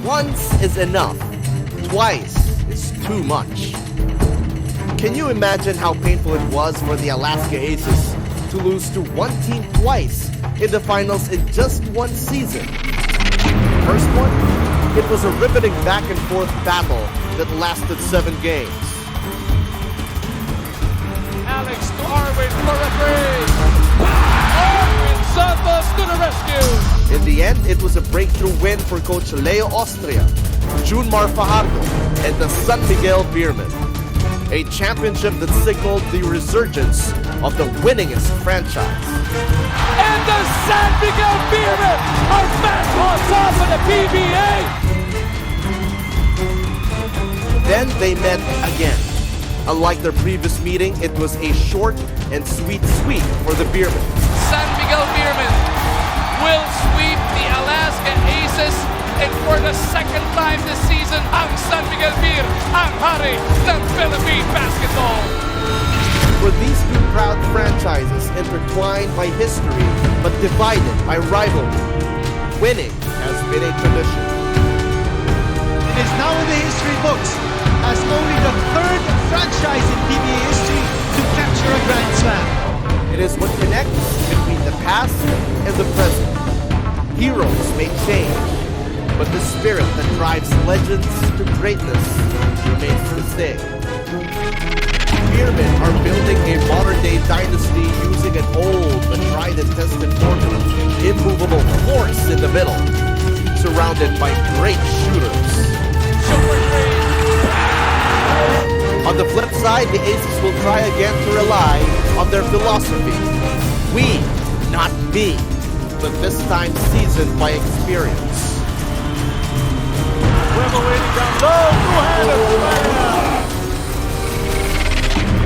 Once is enough. Twice is too much. Can you imagine how painful it was for the Alaska Aces to lose to one team twice in the finals in just one season? First one, it was a riveting back-and-forth battle that lasted 7 games. Alex to Arwin for a three. Arwin Santos to the rescue. In the end, it was a breakthrough win for Coach Leo Austria, Junmar Fajardo, and the San Miguel Beermen. A championship that signaled the resurgence of the winningest franchise. And the San Miguel Beermen are back on top of the PBA. Then they met again. Unlike their previous meeting, it was a short and sweet sweep for the Beermen. San Miguel Beermen will sweep the Alaska Aces, and for the second time this season, ang San Miguel Beer ang hari ng Philippine basketball. For these two proud franchises intertwined by history but divided by rivalry, winning has been a tradition. It is now in the history books as only the third franchise in PBA history to capture a Grand Slam. It is what connects between the past and the present. Heroes may change, but the spirit that drives legends to greatness remains the same. Beermen are building a modern-day dynasty using an old but tried and tested formula. Immovable force in the middle, surrounded by great shooters. On the flip side, the Aces will try again to rely on their philosophy. We, not me, but this time seasoned by experience. Webber waiting down low, two-handed.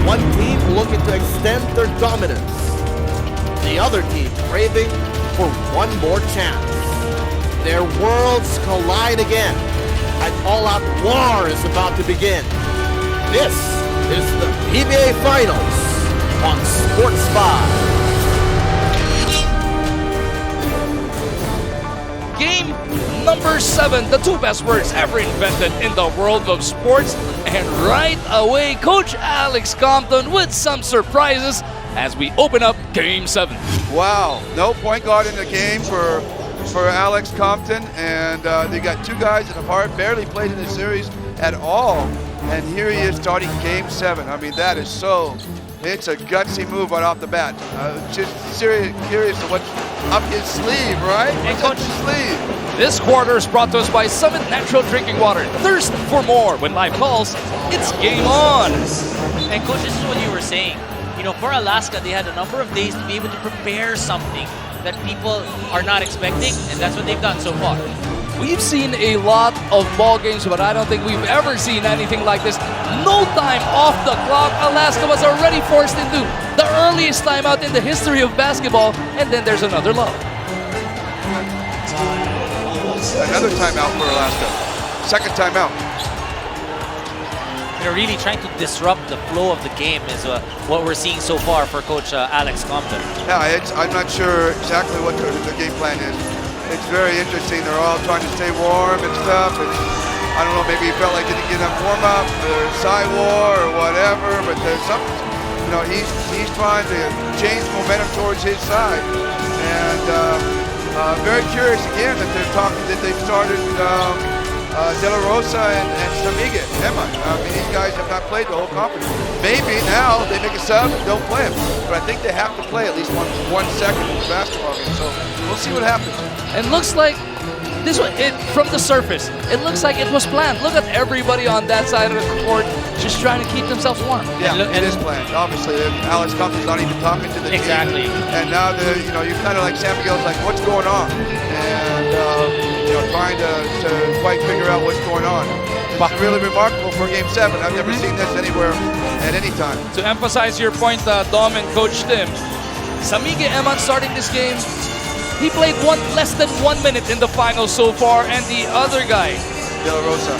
One team looking to extend their dominance. The other team craving for one more chance. Their worlds collide again. An all-out war is about to begin. This is the PBA Finals on Sports 5. Game number 7, the 2 best words ever invented in the world of sports. And right away, Coach Alex Compton with some surprises as we open up Game 7. Wow, no point guard in the game for Alex Compton, and they got 2 guys that have barely played in the series at all. And here he is starting Game 7. I mean, that is it's a gutsy move right off the bat. Just curious to what's up his sleeve, right? And What's up his sleeve? This quarter is brought to us by Summit Natural Drinking Water. Thirst for more. When life calls, it's game on. And Coach, this is what you were saying. You know, for Alaska, they had a number of days to be able to prepare something that people are not expecting, and that's what they've done so far. We've seen a lot of ball games, but I don't think we've ever seen anything like this. No time off the clock. Alaska was already forced into the earliest timeout in the history of basketball, and then there's another low. Another timeout for Alaska. Second timeout. They're really trying to disrupt the flow of the game is what we're seeing so far for Coach Alex Compton. Yeah, I'm not sure exactly what the game plan is. It's very interesting. They're all trying to stay warm and stuff. And I don't know, maybe he felt like he didn't get enough warm-up or side war or whatever, but there's something, you know, he's trying to change the momentum towards his side. And very curious again that they've started De La Rosa and Samige, Emma. I mean, these guys have not played the whole conference. Maybe now they make a sub and don't play them, but I think they have to play at least one second in the basketball game. So we'll see what happens. And looks like this one, from the surface, it looks like it was planned. Look at everybody on that side of the court just trying to keep themselves warm. Yeah, it is planned. Obviously, Alex Compton's not even talking to the team. Exactly. And now you're kind of like San Miguel's like, what's going on? And trying to quite figure out what's going on. It's really remarkable for Game 7. I've never seen this anywhere at any time. To emphasize your point, Dom and Coach Tim, Samige Eman starting this game, he played less than 1 minute in the finals so far, and the other guy, De La Rosa.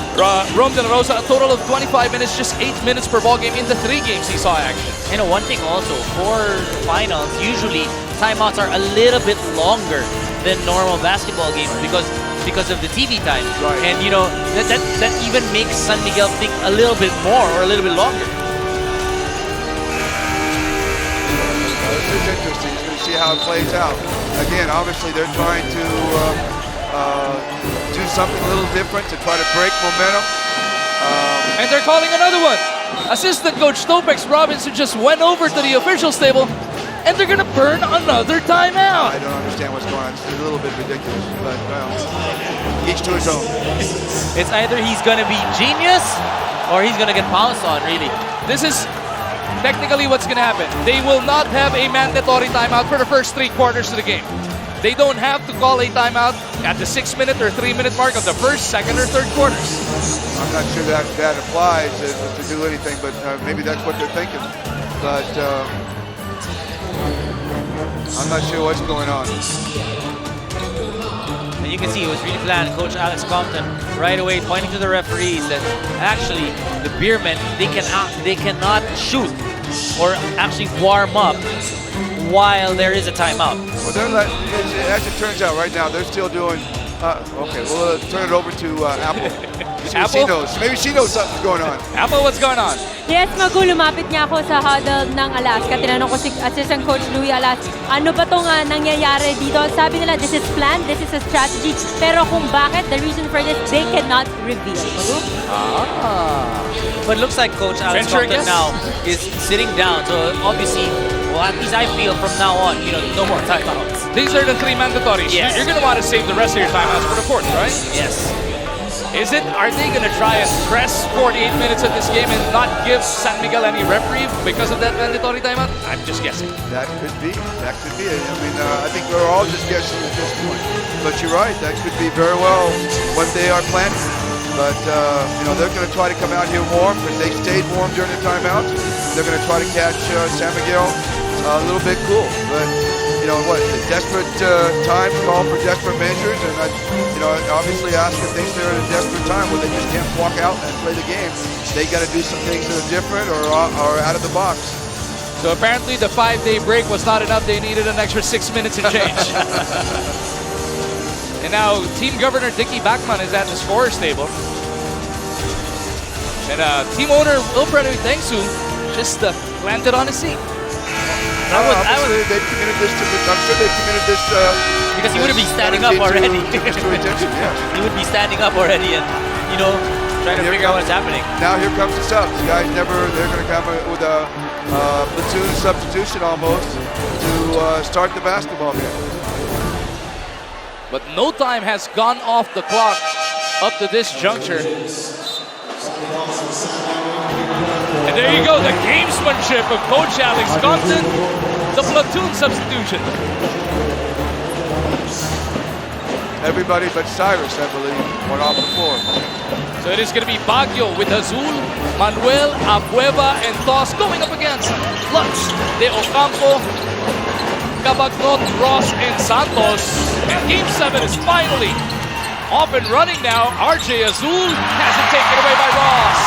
Rome De La Rosa, a total of 25 minutes, just 8 minutes per ball game in the 3 games he saw action. You know, one thing also, for finals, usually timeouts are a little bit longer than normal basketball games because because of the TV time. Right. And you know, that even makes San Miguel think a little bit more or a little bit longer. This is interesting. You're going to see how it plays out. Again, obviously they're trying to do something a little different to try to break momentum. And they're calling another one. Assistant coach Topex Robinson just went over to the officials table, and they're gonna burn another timeout. I don't understand what's going on. It's a little bit ridiculous, but well, each to his own. It's either he's gonna be genius or he's gonna get pounced on, really. This is technically what's gonna happen. They will not have a mandatory timeout for the first 3 quarters of the game. They don't have to call a timeout at the 6-minute or 3-minute mark of the first, second, or third quarters. I'm not sure that applies to do anything, but maybe that's what they're thinking. But I'm not sure what's going on. And you can see it was really planned. Coach Alex Compton right away pointing to the referees that actually the beermen, they cannot shoot or actually warm up while there is a timeout. Well, as it turns out right now, they're still doing. Okay, we'll turn it over to Apple. See what she Apple? knows. Maybe she knows something's going on. Apple, what's going on? Yes, Magu, lumapit niya ako sa huddle ng Alaska. Tinanong ko si Assistant Coach Louie Alas, ano ba itong nangyayari dito? Sabi nila, this is planned, this is a strategy. Pero kung bakit, the reason for this, they cannot reveal. Magu? But it looks like Coach Alex Venture Compton guess? now is sitting down. So obviously, well, at least I feel from now on, you know, no more timeouts. These are the 3 mandatories. Yes. You're gonna want to save the rest of your timeouts for the fourth, right? Yes. Are they gonna try and press 48 minutes of this game and not give San Miguel any reprieve because of that mandatory timeout? I'm just guessing. That could be. That could be it. I mean, I think we're all just guessing at this point. But you're right. That could be very well what they are planning. But, you know, they're going to try to come out here warm because they stayed warm during the timeouts. They're going to try to catch San Miguel a little bit cool. But, you know, what? The desperate times call for desperate measures. And, you know, obviously Oscar thinks they're in a desperate time where they just can't walk out and play the game. They got to do some things that are different or out of the box. So apparently the 5-day break was not enough. They needed an extra 6 minutes and change. And now team governor Dickie Backman is at the scorer's table. And team owner Wilfredo Tengsu just planted on his seat. They've committed this to. I'm sure they've committed this Because he would be standing up already. To attention, yes. He would be standing up already and, you know, trying to figure out what's happening. Now here comes the subs. The guys they're going to come with a platoon substitution almost to start the basketball game. But no time has gone off the clock up to this juncture. And there you go, the gamesmanship of Coach Alex Compton, the platoon substitution. Everybody but Cyrus, I believe, went off the floor. So it is going to be Baguio with Azul, Manuel, Abueva, and Toss going up against Lutz, De Ocampo, Cabagnot, Ross, and Santos. And Game 7 is finally off and running now. RJ Azul has it taken away by Ross.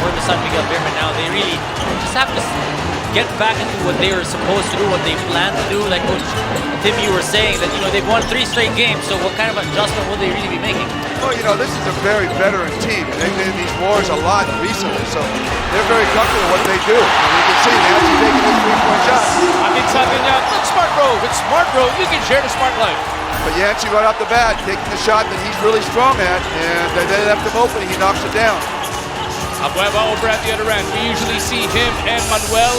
For the San Miguel Beermen now, they really just have to get back into what they were supposed to do, what they planned to do. Like Coach Tim, you were saying that, you know, they've won 3 straight games, so what kind of adjustment will they really be making? Well, you know, this is a very veteran team. They've been in these wars a lot recently, so they're very comfortable with what they do. And you can see they actually taking this 3-point shot. I mean, something now. Look, Smart Bro. With Smart Bro, you can share the smart life. But Yancey right off the bat, taking the shot that he's really strong at, and they left him open, he knocks it down. Abueva over at the other end. We usually see him and Manuel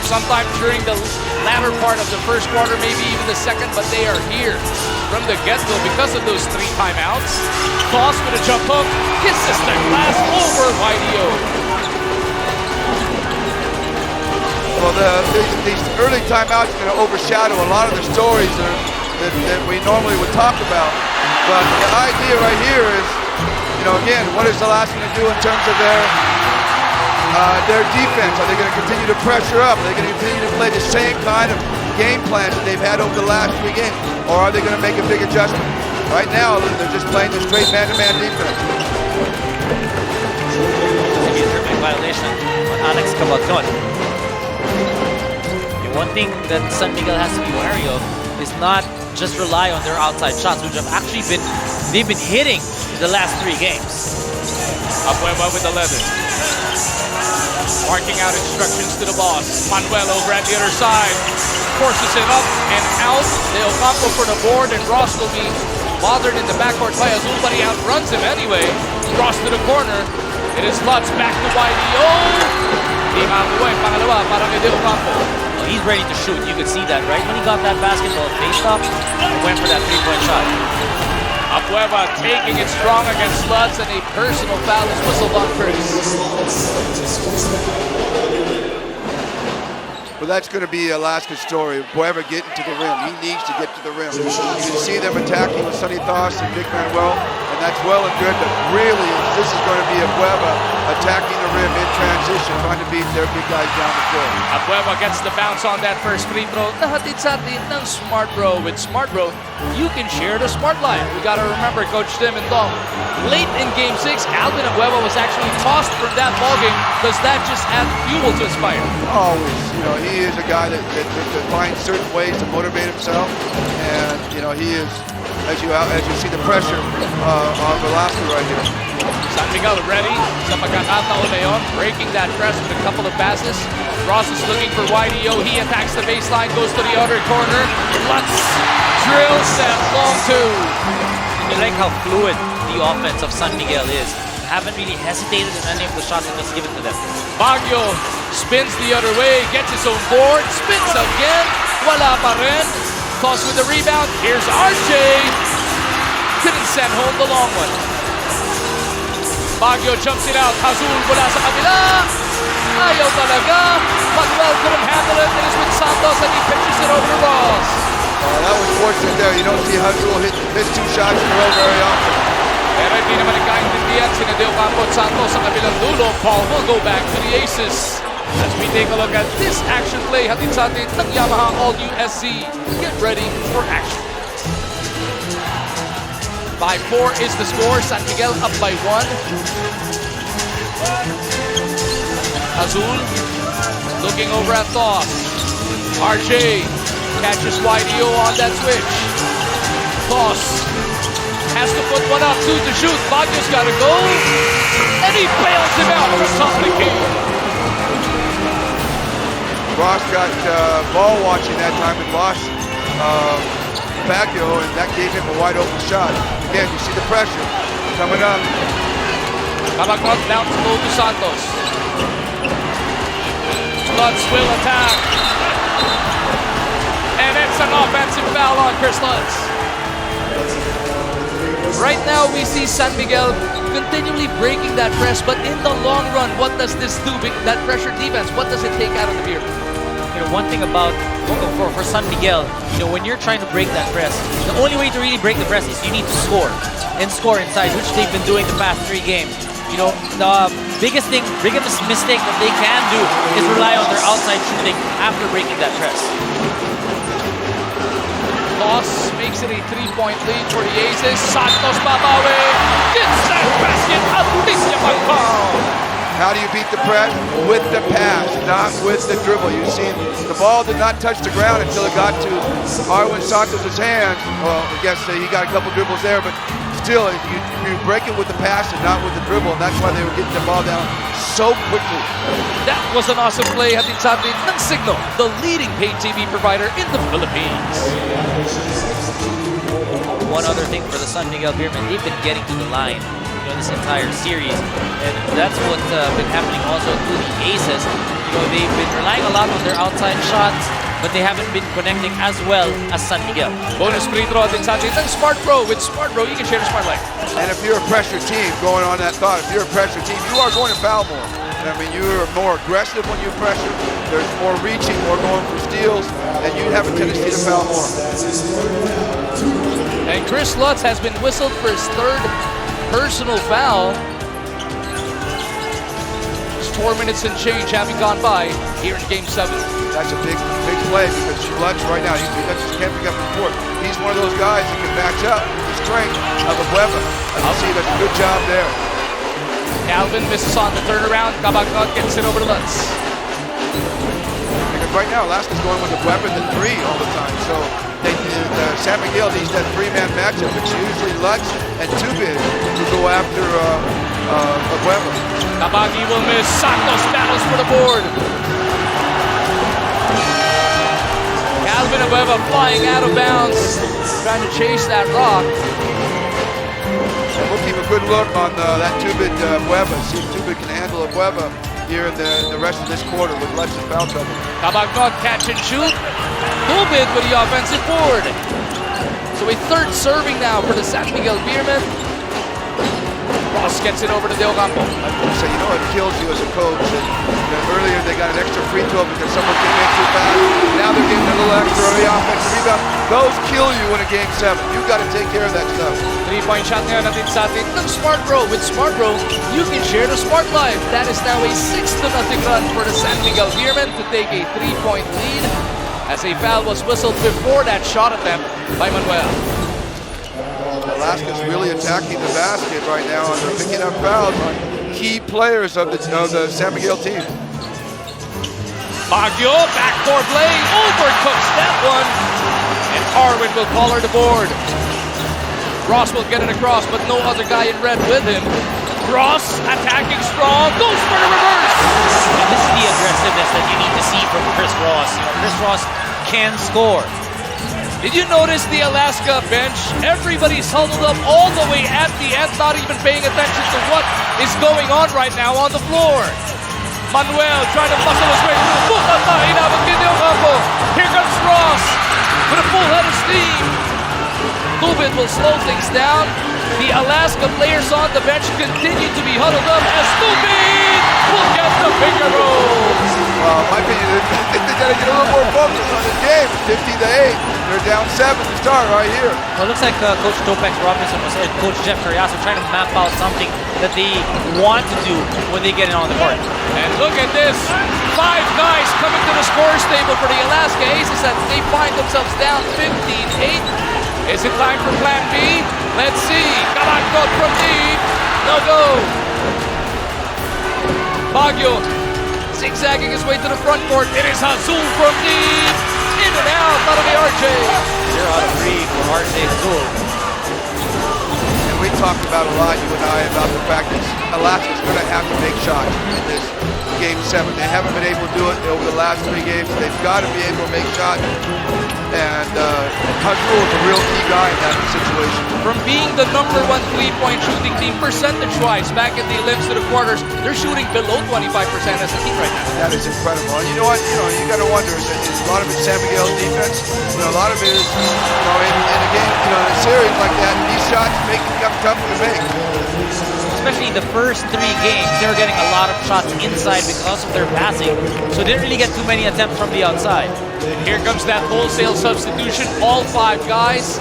sometime during the latter part of the first quarter, maybe even the second, but they are here from the get-go because of those 3 timeouts. Toss with a jump hook, kisses the glass over YDO. Well, these early timeouts are going to overshadow a lot of the stories that we normally would talk about. But the idea right here is, you know, again, what is Alaska going to do in terms of their defense? Are they going to continue to pressure up? Are they going to continue to play the same kind of game plans that they've had over the last 3 games? Or are they going to make a big adjustment? Right now, they're just playing the straight man-to-man defense. It's a tripping violation on Alex Cabagnon. And one thing that San Miguel has to be wary of is not just rely on their outside shots, which have actually they've been hitting the last 3 games. Abueva with 11. Marking out instructions to the boss. Manuel over at the other side. Forces it up and out. De Ocampo for the board, and Ross will be bothered in the backcourt by Azul, but he outruns him anyway. Ross to the corner. It is Lutz back to YDO. Di makakuha yung pangalawa para kay De Ocampo. Well, he's ready to shoot. You could see that, right? When he got that basketball faced up, he went for that 3-point shot. Abueva taking it strong against Lutz, and a personal foul is whistled on first. Well, that's going to be Alaska's story. Bueva getting to the rim. He needs to get to the rim. You can see them attacking with Sonny Thos and Vic Manuel, and that's well and good, but really, this is going to be Bueva attacking the rim in transition, trying to beat their big guys down the court. Abueva gets the bounce on that first free throw. Nahatid sa atin ng Smart Bro. With Smart Bro, you can share the smart life. We got to remember, Coach Tim and Dom, late in Game 6, Alvin Abueva was actually tossed from that ballgame. Does that just add fuel to his fire? Always. You know, he is a guy that finds certain ways to motivate himself, and you know, he is, as you see the pressure on Velasco right here. San Miguel ready sa pagkakataon na yun, breaking that press with a couple of passes. Ross is looking for YDO. He attacks the baseline, goes to the other corner. Lutz drills that long two. And you like how fluid the offense of San Miguel is. Haven't really hesitated in any of the shots that was given to them. Baguio spins the other way, gets his own board, spins again, wala pa rin. Toss with the rebound, here's RJ. Couldn't send home the long one. Baguio jumps it out, Azul mula sa kabila. Ayaw talaga. Manuel couldn't handle it, it is with Santos and he pitches it over to Ross. That was fortunate there. You don't see Azul hit 2 shots in a row very often. Pero hindi naman nagkaintindihan sina De Ocampo at Santos sa kabilang dulo. Paul will go back to the Aces. As we take a look at this action play, hatid sa atin ng Yamaha All-New SC. Get ready for action. 5-4 is the score. San Miguel up by 1. Azul looking over at Thos. RJ catches YDO on that switch. Thos has to put one up, 2 to shoot. Baguio's got to go. And he bails him out from top of the key. Ross got ball watching that time and lost Baguio, and that gave him a wide open shot. Again, you see the pressure coming up. Kabagot down low to Santos. Lutz will attack. And it's an offensive foul on Chris Lutz. Right now, we see San Miguel continually breaking that press, but in the long run, what does this do? That pressure defense, what does it take out of the beer? You know, one thing about for San Miguel, you know, when you're trying to break that press, the only way to really break the press is you need to score and score inside, which they've been doing the past 3 games. You know, the biggest mistake that they can do is rely on their outside shooting after breaking that press. Thos makes it a 3-point lead for the Aces. Santos babawi. Gets that basket. Alicia Pagpao. How do you beat the press? With the pass, not with the dribble. You see, the ball did not touch the ground until it got to Arwin Santos' hand. Well, I guess he got a couple dribbles there, but still, you break it with the pass and not with the dribble, and that's why they were getting the ball down so quickly. That was an awesome play. Hatid sa atin ng Signal, the leading paid TV provider in the Philippines. One other thing for the San Miguel Beermen, they've been getting to the line, you know, this entire series, and that's what's been happening also to the Aces. You know, they've been relying a lot on their outside shots, but they haven't been connecting as well as San Miguel. Bonus free throw din sa atin ng Smart Bro. With Smart Bro, you can share the smart life. And if you're a pressure team, going on that thought, if you're a pressure team, you are going to foul more. I mean, you're more aggressive when you pressure. There's more reaching, more going for steals, and you have a tendency to foul more. And Chris Lutz has been whistled for his 3rd personal foul. Just 4 minutes and change having gone by here in Game 7. That's a big play because Lutz right now, he just can't pick up the court. He's one of those guys that can match up the strength of a weapon. I see that's a good job there. Calvin misses on the turnaround. Kabagot gets it over to Lutz. Because right now, Alaska's going with a weapon at 3 all the time. So San Miguel needs that three-man matchup. It's usually Lutz and Tubid who go after Abueva. Kabagi will miss. Santos battles for the board. Calvin Abueva flying out of bounds, trying to chase that rock. And we'll keep a good look on that Tubid Abueva. See if Tubid can handle Abueva here in the rest of this quarter with Lutz in foul trouble. Kabagnog catch and shoot. Tubid with the offensive board. So a third serving now for the San Miguel Beermen. Ross gets it over to De Ocampo. So you know it kills you as a coach. And earlier they got an extra free throw because someone came in too fast. Now they're getting a little extra early offensive rebound. Those kill you in a game 7. You've got to take care of that stuff. 3-point shot ngayon natin sa atin ng Smart Bro. With Smart Bro, you can share the Smart Life. That is now a 6-0 run for the San Miguel Beermen to take a 3-point lead as a foul was whistled before that shot attempt by Manuel. Alaska's really attacking the basket right now, and they're picking up fouls on key players of the San Miguel team. Baguio, backdoor play, overcooks that one, and Arwin will call her the board. Ross will get it across, but no other guy in red with him. Ross attacking strong, goes for the reverse. And this is the aggressiveness that you need to see from Chris Ross. You know, Chris Ross can score. Did you notice the Alaska bench? Everybody's huddled up all the way at the end, not even paying attention to what is going on right now on the floor. Manuel trying to muscle his way through. Here comes Ross with a full head of steam. Tubid will slow things down. The Alaska players on the bench continue to be huddled up as Tubid will get the finger roll. My opinion is they got to get a little more focus on this game. 15-8. They're down 7 to start right here. Well, it looks like Coach Topex Robinson and Coach Jeff Carriazo trying to map out something that they want to do when they get in on the court. And look at this. 5 guys coming to the scores table for the Alaska Aces as they find themselves down 15-8. Is it time for plan B? Let's see. Kabagnog from deep. No go. Baguio zigzagging his way to the front court. It is Azul from deep. In and out of the RJ. 0 out of 3 for RJ Azul. And we talked about a lot, you and I, about the fact that Alaska's going to have to make shots in this game 7. They haven't been able to do it over the last 3 games. They've got to be able to make shots. And Azul is a real key guy in that situation. From being the #1 3-point shooting team percentage-wise back in the limbs to the quarters, they're shooting below 25% as a team right now. That is incredible. And you know what? You got to wonder, is a lot of it San Miguel's defense? A lot of it is, in a game, in a series like that, these shots make it become tougher to make. Especially the first 3 games, they were getting a lot of shots inside because of their passing. So they didn't really get too many attempts from the outside. Here comes that wholesale substitution. All 5 guys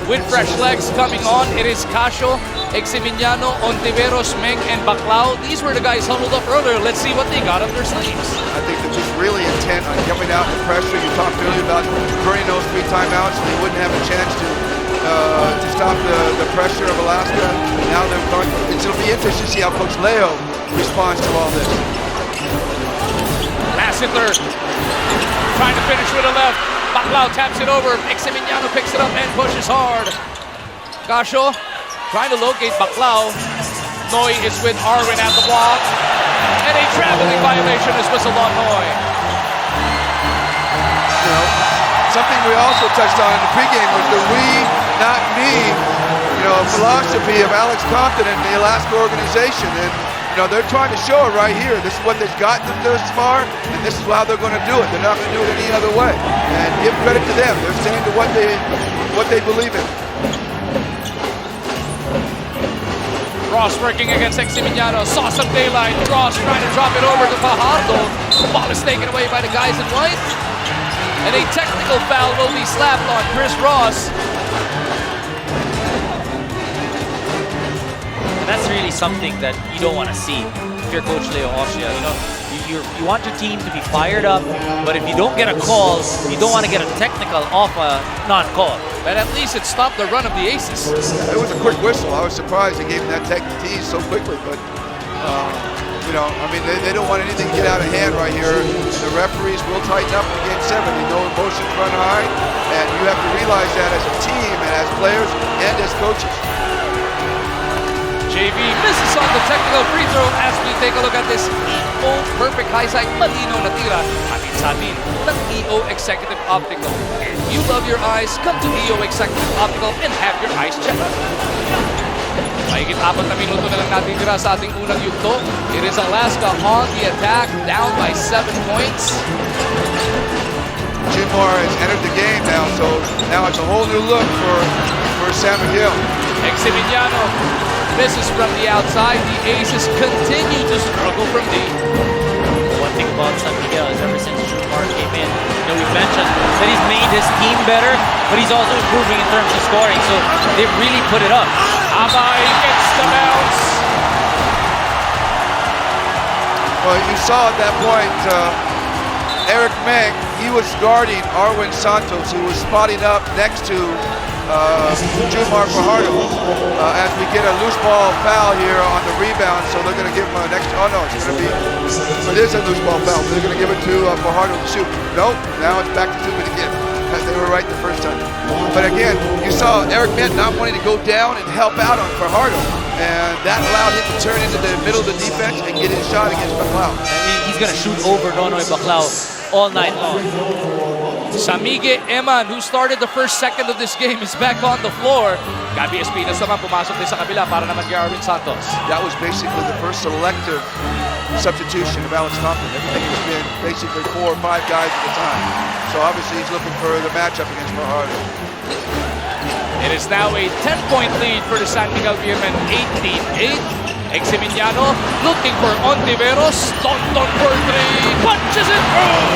with fresh legs coming on. It is Casio, Eximiniano, Ontiveros, Meng, and Baclao. These were the guys huddled up earlier. Let's see what they got up their sleeves. I think they're just really intent on coming out with pressure. You talked earlier about burning those 3 timeouts, and they wouldn't have a chance to stop the pressure of Alaska. Now they're going. It'll be interesting to see how Coach Leo responds to all this. Lassiter trying to finish with a left. Baclao taps it over. Eximiniano picks it up and pushes hard. Casio trying to locate Baclao. Noy is with Arwin at the block. And a traveling violation is whistled on Noy. Something we also touched on in the pregame was the we, not me, philosophy of Alex Compton and the Alaska organization. And, they're trying to show it right here. This is what they've gotten them this far, and this is how they're going to do it. They're not going to do it any other way. And give credit to them. They're saying to what they believe in. Ross working against Eximiniano. Saw some daylight. Ross trying to drop it over to Fajardo. Ball is taken away by the guys in white. And a technical foul will be slapped on Chris Ross. And that's really something that you don't want to see if you're Coach Leo Oshia. You want your team to be fired up, but if you don't get a call, you don't want to get a technical off a non-call. But at least it stopped the run of the Aces. It was a quick whistle. I was surprised they gave him that tech tease so quickly, but You know, I mean, they don't want anything to get out of hand right here. And the referees will tighten up in Game 7. They know emotions run high, and you have to realize that as a team and as players and as coaches. JV misses on the technical free throw as we take a look at this EO perfect high side malino na tira. Atin sa atin ng EO Executive Optical. If you love your eyes, come to EO Executive Optical and have your eyes checked. Mahigit 4 na minuto na lang natin tira sa ating unang yugto. It is Alaska on the attack, down by 7 points. Jimor has entered the game now, so now it's a whole new look for San Miguel. Eximiliano misses from the outside. The Aces continue to struggle from deep. One thing about San Miguel is ever since Jumar came in, we've mentioned that he's made his team better, but he's also improving in terms of scoring, so they've really put it up. Abay gets the bounce. Well, you saw at that point, Eric Meng, he was guarding Arwin Santos, who was spotting up next to Jumar Fajardo. As we get a loose ball foul here on the rebound, so they're going to give him an extra. Oh no, it's going to be. It is a loose ball foul. So they're going to give it to Fajardo to shoot. Nope. Now it's back to Zubin again. They were right the first time. But again, you saw Eric Mint not wanting to go down and help out on Fajardo, and that allowed him to turn into the middle of the defense and get his shot against Baclao. He's going to shoot over Nonoy Baclao all night long. Samige Eman, who started the first second of this game, is back on the floor. Gabi Espinas naman pumasok din sa kabila para naman kay Arwin Santos. That was basically the first selective substitution of Alex Thompson. Everything has been basically 4 or 5 guys at a time. So obviously he's looking for the matchup against Fajardo. It is now a 10-point lead for the San Miguel Beermen, 18-8. Eximiliano looking for Ontiveros. Tonton for 3, punches it through!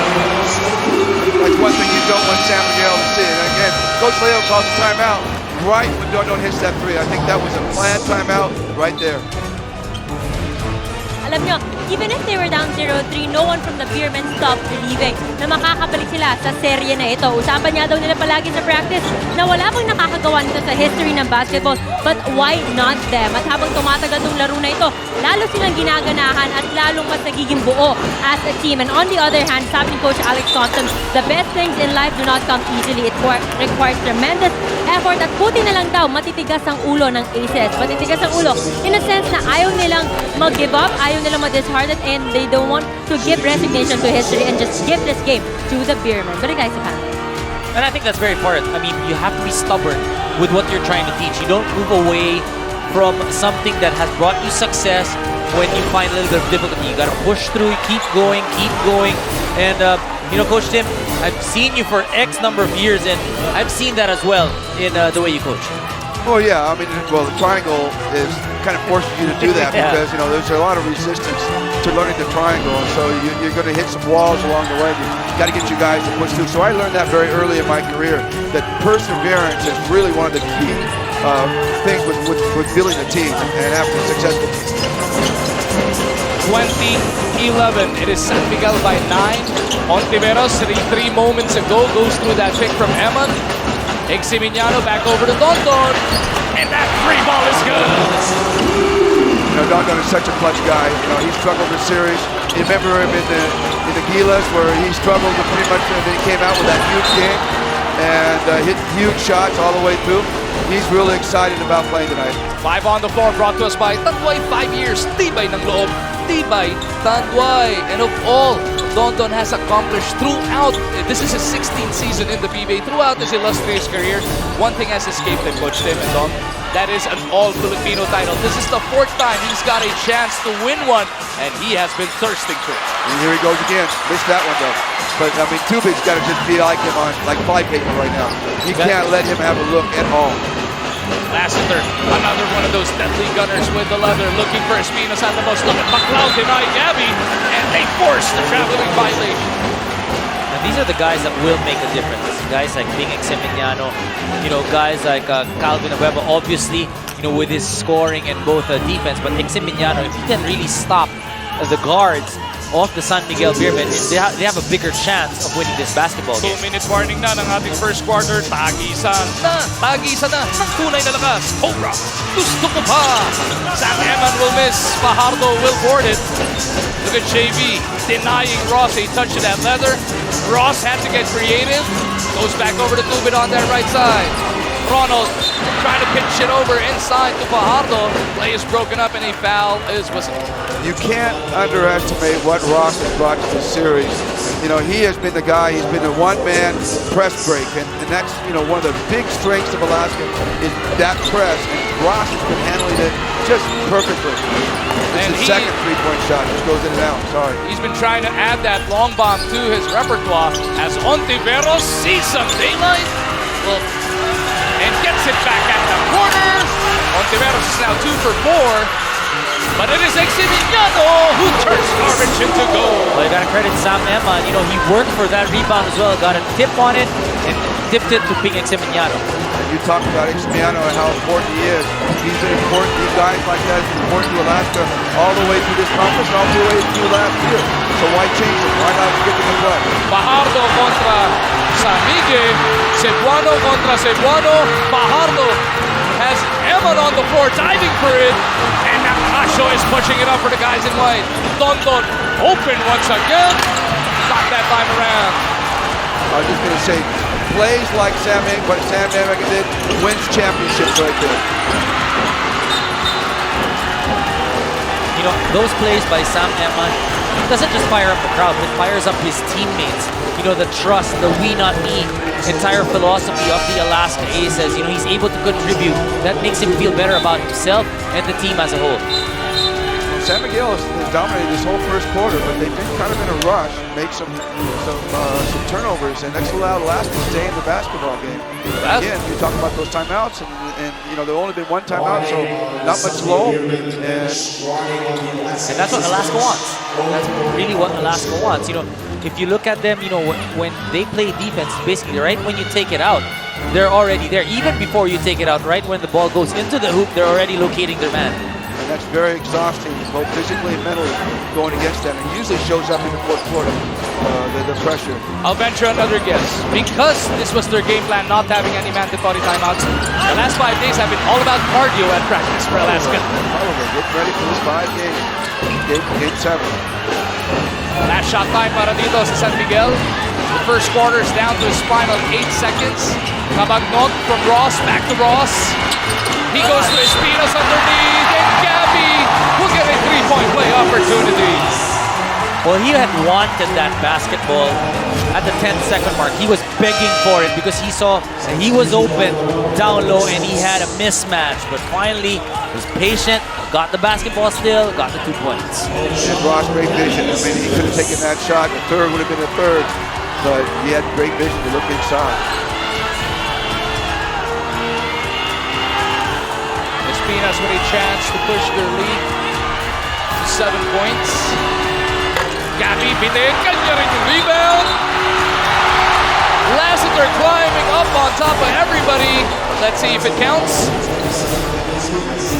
That's one thing you don't want San Miguel to see. And again, Coach Leo calls a timeout right when Dondon hits that 3. I think that was a planned timeout right there. Alam nyo, even if they were down 0-3, no one from the Beermen stopped believing na makakabalik sila sa serye na ito. Usapan nga daw nila palagi sa practice na wala bang nakakagawa nito sa history ng basketball. But why not them? At habang tumatagal ng laro na ito, lalo silang ginaganahan at lalong mas nagiging buo as a team. And on the other hand, sabi ni Coach Alex Thompson, the best things in life do not come easily. It requires tremendous effort at buti na lang daw matitigas ang ulo ng Aces. Matitigas ang ulo in a sense na ayaw nilang mag-give up, ayaw nilang ma-disheartened, and they don't want to give resignation to history and just give this game to the Beermen. But guys, And I think that's very important. I mean, you have to be stubborn with what you're trying to teach. You don't move away from something that has brought you success when you find a little bit of difficulty. You got to push through, keep going, and Coach Tim, I've seen you for X number of years, and I've seen that as well in the way you coach. Oh yeah, I mean, well, the triangle is kind of forces you to do that because there's a lot of resistance to learning the triangle, and so you're going to hit some walls along the way. You got to get you guys to push through. So I learned that very early in my career, that perseverance is really one of the key things with building a team and having a successful team. 20-11. It is San Miguel by 9. Ontiveros, 3 moments ago, goes through that pick from Eman. Eximiliano back over to Dondon, and that 3 ball is good. Dondon is such a clutch guy. He struggled this series. You remember him in the Gilas where he struggled pretty much, and then he came out with that huge game and hit huge shots all the way through. He's really excited about playing tonight. 5 on the floor, brought to us by Tanduay. 5 years, tibay ng loob, tibay Tanduay. And of all Dondon has accomplished throughout, this is his 16th season in the PBA, throughout his illustrious career, one thing has escaped him, Coach Tim and Don. That is an All-Filipino title. This is the 4th time he's got a chance to win one, and he has been thirsting for it. And here he goes again. Missed that one though. But I mean, Tubig's got to just be like him on like flypaper right now. You can't let him have a look at all. Lassiter, another one of those deadly gunners with the leather, looking for Espinas at the most. Look at Baclao deny Gabby, and they force the traveling violation. And these are the guys that will make a difference. Guys like Bing Eximiliano, guys like Calvin Abueva, obviously, with his scoring and both defense. But Eximiliano, if he can really stop the guards of the San Miguel Beermen, they have a bigger chance of winning this basketball game. 2-minute warning na ng ating first quarter. Tagisan na ng tunay na lakas. Cobra, gusto ko pa. Sam Eman will miss. Fajardo will board it. Look at JV denying Ross a touch of that leather. Ross had to get creative. Goes back over to Tubit on that right side. Ronald trying to pitch it over inside to Fajardo. Play is broken up and a foul is whistled. You can't underestimate what Ross has brought to this series. You know, he has been the guy, he's been the one-man press break, and that's, you know, one of the big strengths of Alaska is that press, and Ross has been handling it just perfectly. It's his second three-point shot, just goes in and out, sorry. He's been trying to add that long bomb to his repertoire as Ontiveros sees some daylight. Well, and gets it back at the corner. Ontiveros is now 2 for 4. But it is Eximiano who turns garbage into goal. Well, you gotta credit Sam Eman. You know, he worked for that rebound as well. Got a tip on it and tipped it to Ping Eximiano. You talk about Eximiano and how important he is. He's been important. These guys like that is important to Alaska all the way through this conference, all the way through last year. So why change it? Why not skip the play? Fajardo contra San Miguel. Cebuano contra Cebuano. Fajardo has Eman on the floor diving for it. And Nakasho is pushing it up for the guys in white. Dondon open once again. Got that time around. I was just going to say, plays like Sam Eman did wins championships right there. You know, those plays by Sam Eman, it doesn't just fire up the crowd, it fires up his teammates. You know, the trust, the we not me entire philosophy of the Alaska Aces. You know, he's able to contribute. That makes him feel better about himself and the team as a whole. San Miguel has dominated this whole first quarter, but they've been kind of in a rush, made some turnovers, and that's allowed Alaska to stay in the basketball game. Again, you talk about those timeouts, and you know, there's only been one timeout, so not much low. And that's what Alaska wants. That's really what Alaska wants. You know, if you look at them, you know, when they play defense, basically right when you take it out, they're already there. Even before you take it out, right when the ball goes into the hoop, they're already locating their man. And that's very exhausting, both physically and mentally, going against them. It usually shows up in the fourth quarter, the pressure. I'll venture another guess. Because this was their game plan, not having any mandatory timeouts, the last 5 days have been all about cardio at practice for Alaska. Probably getting ready for this 5 games. Game 7. Last shot time para dito sa San Miguel. The first quarter is down to his final 8 seconds. Kabagnog from Ross, back to Ross. He goes to Espinas underneath, and Gabby will get a three-point play opportunity. Well, he had wanted that basketball at the 10-second mark. He was begging for it because he saw that he was open down low and he had a mismatch. But finally, he was patient, got the basketball still, got the 2 points. And Ross, great vision. I mean, he could have taken that shot. The third would have been the third, but he had great vision to look inside. Pilipinas with a chance to push their lead to 7 points. Gabby Bitek, kanya rin yung rebound. Lassiter climbing up on top of everybody. Let's see if it counts.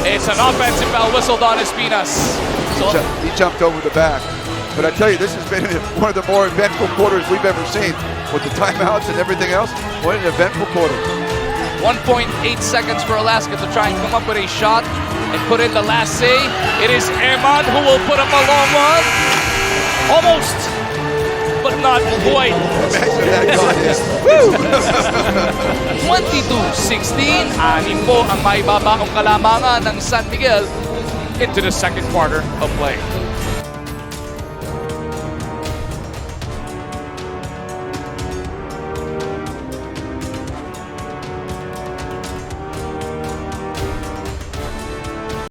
It's an offensive foul whistled on Espinas. So he jumped over the back. But I tell you, this has been one of the more eventful quarters we've ever seen. With the timeouts and everything else, what an eventful quarter. 1.8 seconds for Alaska to try and come up with a shot and put in the last say. It is Eman who will put up a long one. Almost, but not quite. 22-16. Anim po ang maibabaong kalamangan ng San Miguel into the second quarter of play.